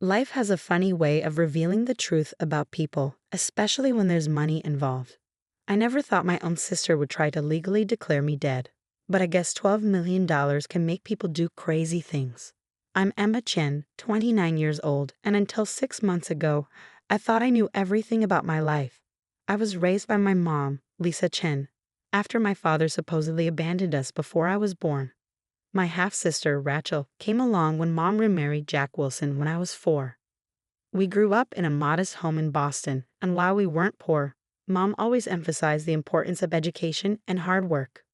Life has a funny way of revealing the truth about people, especially when there's money involved. I never thought my own sister would try to legally declare me dead, but I guess $12 million can make people do crazy things. I'm Emma Chen, 29 years old, and until 6 months ago, I thought I knew everything about my life. I was raised by my mom, Lisa Chen, after my father supposedly abandoned us before I was born. My half-sister, Rachel, came along when Mom remarried Jack Wilson when I was 4. We grew up in a modest home in Boston, and while we weren't poor, Mom always emphasized the importance of education and hard work.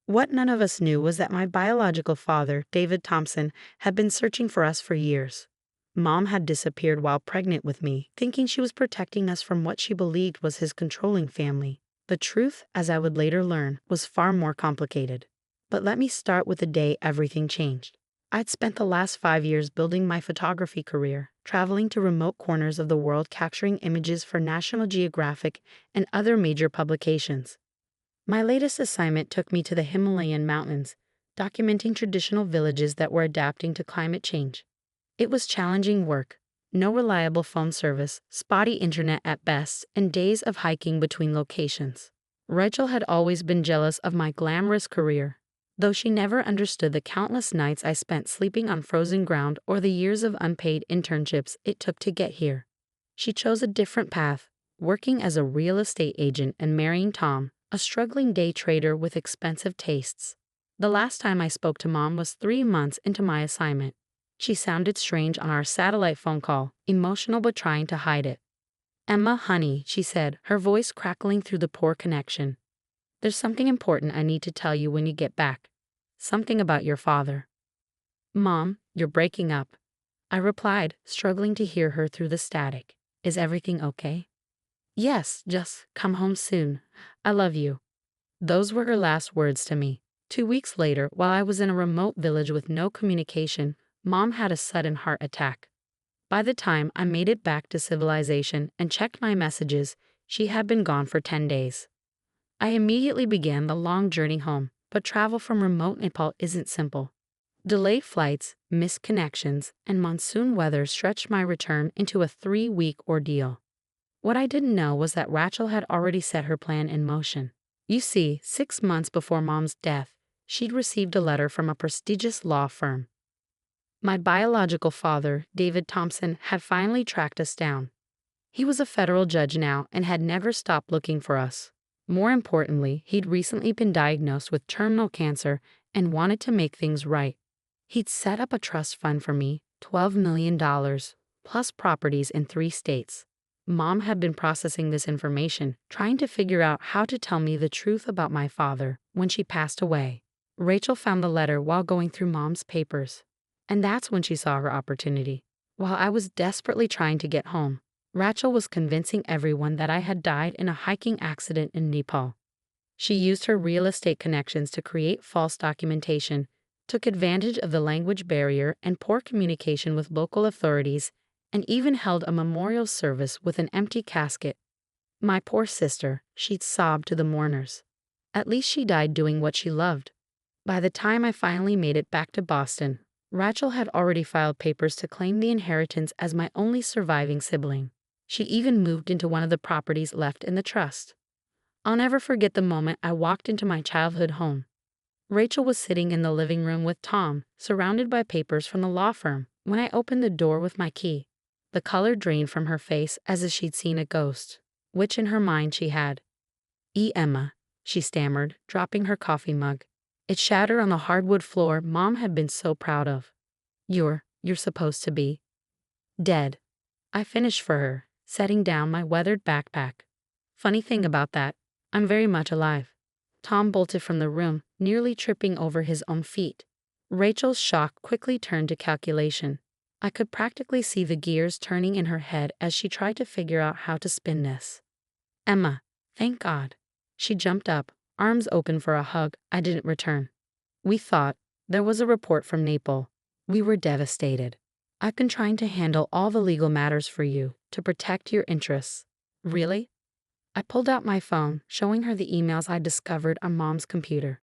What none of us knew was that my biological father, David Thompson, had been searching for us for years. Mom had disappeared while pregnant with me, thinking she was protecting us from what she believed was his controlling family. The truth, as I would later learn, was far more complicated. But let me start with the day everything changed. I'd spent the last 5 years building my photography career, traveling to remote corners of the world capturing images for National Geographic and other major publications. My latest assignment took me to the Himalayan mountains, documenting traditional villages that were adapting to climate change. It was challenging work. No reliable phone service, spotty internet at best, and days of hiking between locations. Rachel had always been jealous of my glamorous career, though she never understood the countless nights I spent sleeping on frozen ground or the years of unpaid internships it took to get here. She chose a different path, working as a real estate agent and marrying Tom, a struggling day trader with expensive tastes. The last time I spoke to Mom was 3 months into my assignment. She sounded strange on our satellite phone call, emotional but trying to hide it. "Emma, honey," she said, her voice crackling through the poor connection. "There's something important I need to tell you when you get back. Something about your father." "Mom, you're breaking up," I replied, struggling to hear her through the static. "Is everything okay?" "Yes, just come home soon. I love you." Those were her last words to me. 2 weeks later, while I was in a remote village with no communication, Mom had a sudden heart attack. By the time I made it back to civilization and checked my messages, she had been gone for 10 days. I immediately began the long journey home, but travel from remote Nepal isn't simple. Delayed flights, missed connections, and monsoon weather stretched my return into a 3-week ordeal. What I didn't know was that Rachel had already set her plan in motion. You see, 6 months before Mom's death, she'd received a letter from a prestigious law firm. My biological father, David Thompson, had finally tracked us down. He was a federal judge now and had never stopped looking for us. More importantly, he'd recently been diagnosed with terminal cancer and wanted to make things right. He'd set up a trust fund for me, $12 million, plus properties in 3 states. Mom had been processing this information, trying to figure out how to tell me the truth about my father when she passed away. Rachel found the letter while going through Mom's papers. And that's when she saw her opportunity. While I was desperately trying to get home, Rachel was convincing everyone that I had died in a hiking accident in Nepal. She used her real estate connections to create false documentation, took advantage of the language barrier and poor communication with local authorities, and even held a memorial service with an empty casket. My poor sister, she'd sobbed to the mourners. At least she died doing what she loved. By the time I finally made it back to Boston, Rachel had already filed papers to claim the inheritance as my only surviving sibling. She even moved into one of the properties left in the trust. I'll never forget the moment I walked into my childhood home. Rachel was sitting in the living room with Tom, surrounded by papers from the law firm, when I opened the door with my key. The color drained from her face as if she'd seen a ghost, which in her mind she had. Emma," she stammered, dropping her coffee mug. It shattered on the hardwood floor Mom had been so proud of. You're supposed to be dead." I finished for her, setting down my weathered backpack. "Funny thing about that, I'm very much alive." Tom bolted from the room, nearly tripping over his own feet. Rachel's shock quickly turned to calculation. I could practically see the gears turning in her head as she tried to figure out how to spin this. "Emma, thank God." She jumped up, arms open for a hug I didn't return. "We thought there was a report from Naples. We were devastated. I've been trying to handle all the legal matters for you to protect your interests." "Really?" I pulled out my phone, showing her the emails I discovered on Mom's computer.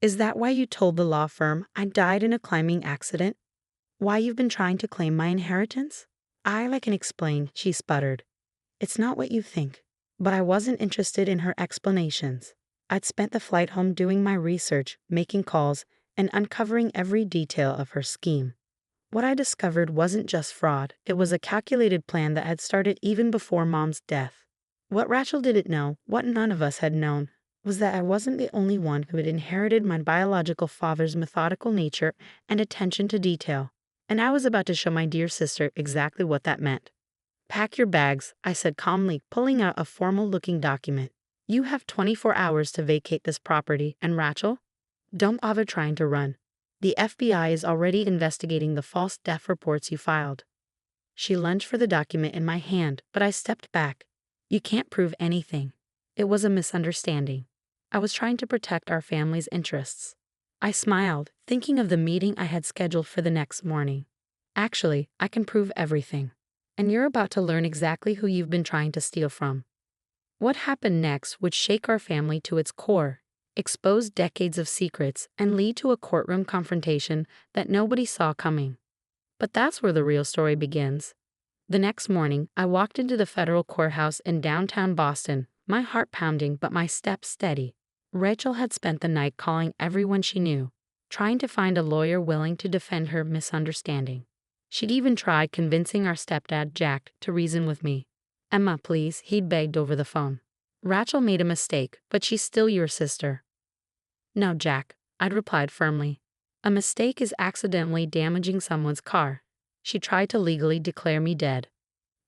"Is that why you told the law firm I died in a climbing accident?" Why you've been trying to claim my inheritance? I can explain, she sputtered. It's not what you think. But I wasn't interested in her explanations. I'd spent the flight home doing my research, making calls, and uncovering every detail of her scheme. What I discovered wasn't just fraud, it was a calculated plan that had started even before Mom's death. What Rachel didn't know, what none of us had known, was that I wasn't the only one who had inherited my biological father's methodical nature and attention to detail. And I was about to show my dear sister exactly what that meant. Pack your bags, I said calmly, pulling out a formal-looking document. You have 24 hours to vacate this property, and Rachel, don't bother trying to run. The FBI is already investigating the false death reports you filed. She lunged for the document in my hand, but I stepped back. You can't prove anything. It was a misunderstanding. I was trying to protect our family's interests. I smiled, thinking of the meeting I had scheduled for the next morning. Actually, I can prove everything. And you're about to learn exactly who you've been trying to steal from. What happened next would shake our family to its core, expose decades of secrets, and lead to a courtroom confrontation that nobody saw coming. But that's where the real story begins. The next morning, I walked into the federal courthouse in downtown Boston, my heart pounding but my steps steady. Rachel had spent the night calling everyone she knew, trying to find a lawyer willing to defend her misunderstanding. She'd even tried convincing our stepdad, Jack, to reason with me. Emma, please, he'd begged over the phone. Rachel made a mistake, but she's still your sister. No, Jack, I'd replied firmly. A mistake is accidentally damaging someone's car. She tried to legally declare me dead.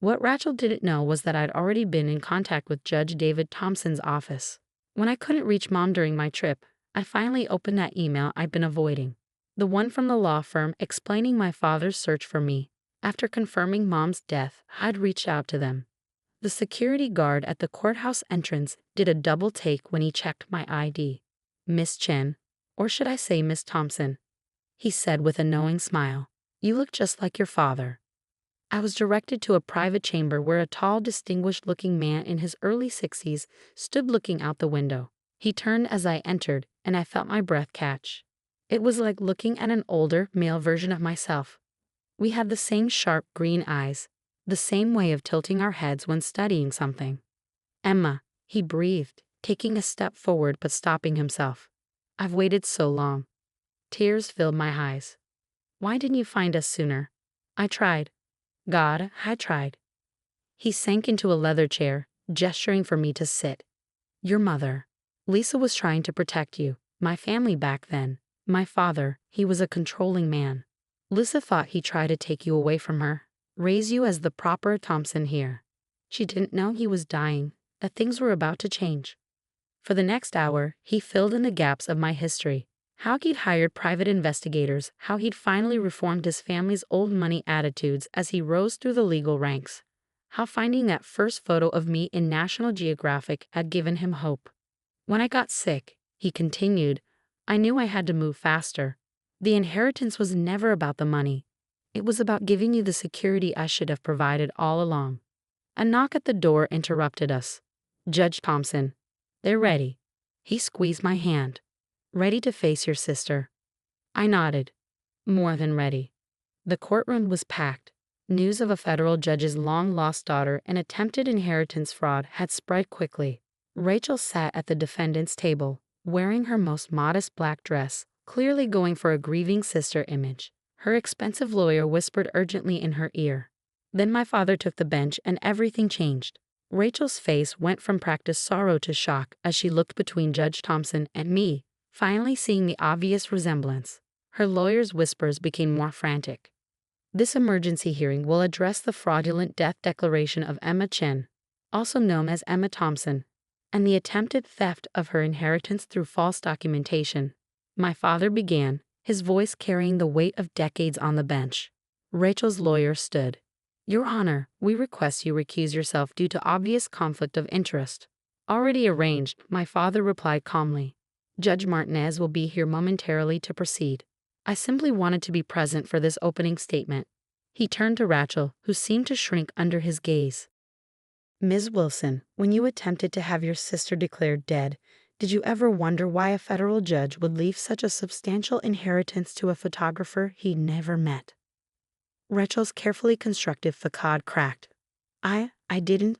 What Rachel didn't know was that I'd already been in contact with Judge David Thompson's office. When I couldn't reach Mom during my trip, I finally opened that email I'd been avoiding. The one from the law firm explaining my father's search for me. After confirming Mom's death, I'd reached out to them. The security guard at the courthouse entrance did a double take when he checked my ID. Miss Chen, or should I say Miss Thompson, he said with a knowing smile. You look just like your father. I was directed to a private chamber where a tall, distinguished-looking man in his early 60s stood looking out the window. He turned as I entered, and I felt my breath catch. It was like looking at an older, male version of myself. We had the same sharp green eyes, the same way of tilting our heads when studying something. Emma, he breathed, taking a step forward but stopping himself. I've waited so long. Tears filled my eyes. Why didn't you find us sooner? I tried. God, I tried. He sank into a leather chair, gesturing for me to sit. Your mother. Lisa was trying to protect you. My family back then. My father, he was a controlling man. Lisa thought he tried to take you away from her, raise you as the proper Thompson here. She didn't know he was dying, that things were about to change. For the next hour, he filled in the gaps of my history. How he'd hired private investigators, how he'd finally reformed his family's old money attitudes as he rose through the legal ranks, how finding that first photo of me in National Geographic had given him hope. When I got sick, he continued, I knew I had to move faster. The inheritance was never about the money. It was about giving you the security I should have provided all along. A knock at the door interrupted us. Judge Thompson. They're ready. He squeezed my hand. Ready to face your sister. I nodded. More than ready. The courtroom was packed. News of a federal judge's long-lost daughter and attempted inheritance fraud had spread quickly. Rachel sat at the defendant's table, wearing her most modest black dress, clearly going for a grieving sister image. Her expensive lawyer whispered urgently in her ear. Then my father took the bench and everything changed. Rachel's face went from practiced sorrow to shock as she looked between Judge Thompson and me, finally seeing the obvious resemblance. Her lawyer's whispers became more frantic. This emergency hearing will address the fraudulent death declaration of Emma Chen, also known as Emma Thompson, and the attempted theft of her inheritance through false documentation. My father began, his voice carrying the weight of decades on the bench. Rachel's lawyer stood. Your Honor, we request you recuse yourself due to obvious conflict of interest. Already arranged, my father replied calmly. Judge Martinez will be here momentarily to proceed. I simply wanted to be present for this opening statement. He turned to Rachel, who seemed to shrink under his gaze. Ms. Wilson, when you attempted to have your sister declared dead, did you ever wonder why a federal judge would leave such a substantial inheritance to a photographer he never met? Rachel's carefully constructed facade cracked. I didn't.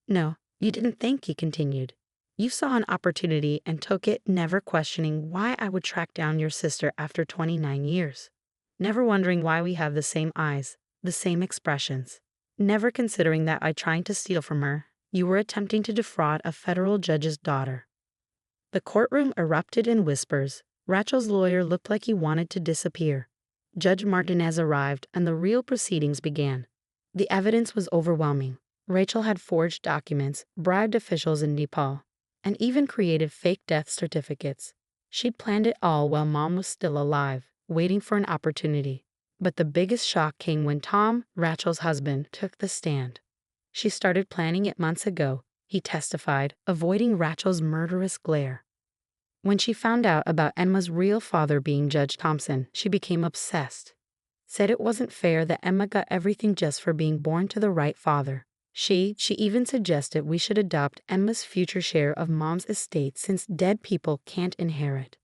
No, you didn't think, he continued. You saw an opportunity and took it, never questioning why I would track down your sister after 29 years. Never wondering why we have the same eyes, the same expressions. Never considering that I tried to steal from her. You were attempting to defraud a federal judge's daughter. The courtroom erupted in whispers. Rachel's lawyer looked like he wanted to disappear. Judge Martinez arrived and the real proceedings began. The evidence was overwhelming. Rachel had forged documents, bribed officials in Nepal, and even created fake death certificates. She'd planned it all while Mom was still alive, waiting for an opportunity. But the biggest shock came when Tom, Rachel's husband, took the stand. She started planning it months ago, he testified, avoiding Rachel's murderous glare. When she found out about Emma's real father being Judge Thompson, she became obsessed. Said it wasn't fair that Emma got everything just for being born to the right father. She even suggested we should adopt Emma's future share of Mom's estate since dead people can't inherit.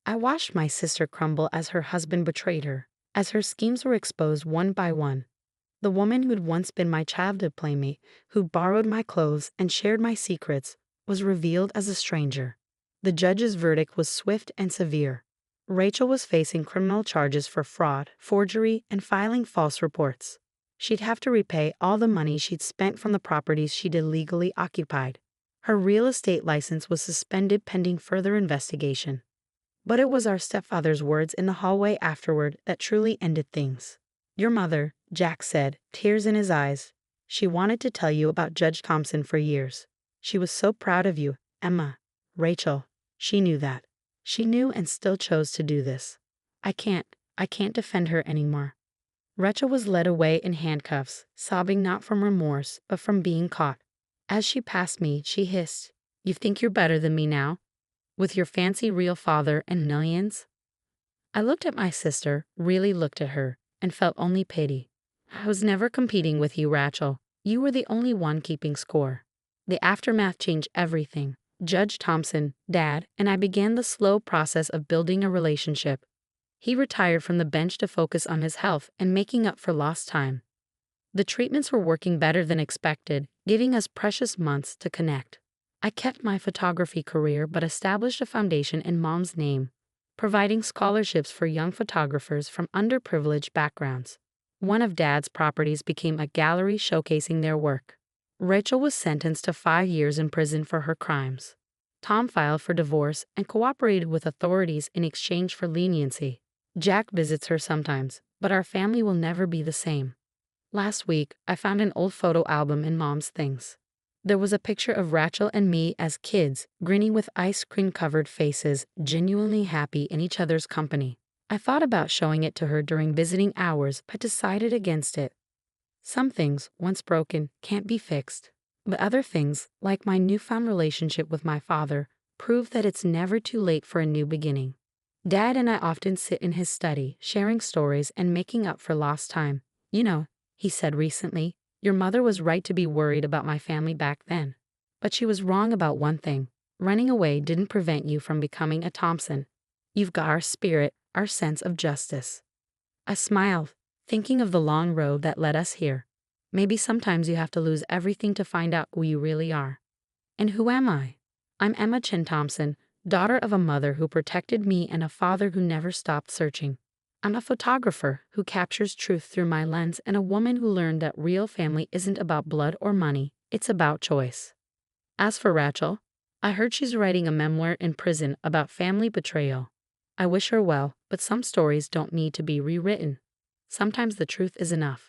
I watched my sister crumble as her husband betrayed her, as her schemes were exposed one by one. The woman who'd once been my childhood playmate, who borrowed my clothes and shared my secrets, was revealed as a stranger. The judge's verdict was swift and severe. Rachel was facing criminal charges for fraud, forgery, and filing false reports. She'd have to repay all the money she'd spent from the properties she'd illegally occupied. Her real estate license was suspended pending further investigation. But it was our stepfather's words in the hallway afterward that truly ended things. Your mother, Jack said, tears in his eyes. She wanted to tell you about Judge Thompson for years. She was so proud of you, Emma. Rachel, she knew that. She knew and still chose to do this. I can't defend her anymore. Rachel was led away in handcuffs, sobbing not from remorse, but from being caught. As she passed me, she hissed, You think you're better than me now? With your fancy real father and millions? I looked at my sister, really looked at her, and felt only pity. I was never competing with you, Rachel. You were the only one keeping score. The aftermath changed everything. Judge Thompson, Dad, and I began the slow process of building a relationship. He retired from the bench to focus on his health and making up for lost time. The treatments were working better than expected, giving us precious months to connect. I kept my photography career but established a foundation in Mom's name, providing scholarships for young photographers from underprivileged backgrounds. One of Dad's properties became a gallery showcasing their work. Rachel was sentenced to 5 years in prison for her crimes. Tom filed for divorce and cooperated with authorities in exchange for leniency. Jack visits her sometimes, but our family will never be the same. Last week, I found an old photo album in Mom's things. There was a picture of Rachel and me as kids, grinning with ice cream-covered faces, genuinely happy in each other's company. I thought about showing it to her during visiting hours, but decided against it. Some things, once broken, can't be fixed. But other things, like my newfound relationship with my father, prove that it's never too late for a new beginning. Dad and I often sit in his study, sharing stories and making up for lost time. You know, he said recently, your mother was right to be worried about my family back then. But she was wrong about one thing. Running away didn't prevent you from becoming a Thompson. You've got our spirit, our sense of justice. I smiled, thinking of the long road that led us here. Maybe sometimes you have to lose everything to find out who you really are. And who am I? I'm Emma Chin Thompson, daughter of a mother who protected me and a father who never stopped searching. I'm a photographer who captures truth through my lens and a woman who learned that real family isn't about blood or money, it's about choice. As for Rachel, I heard she's writing a memoir in prison about family betrayal. I wish her well, but some stories don't need to be rewritten. Sometimes the truth is enough.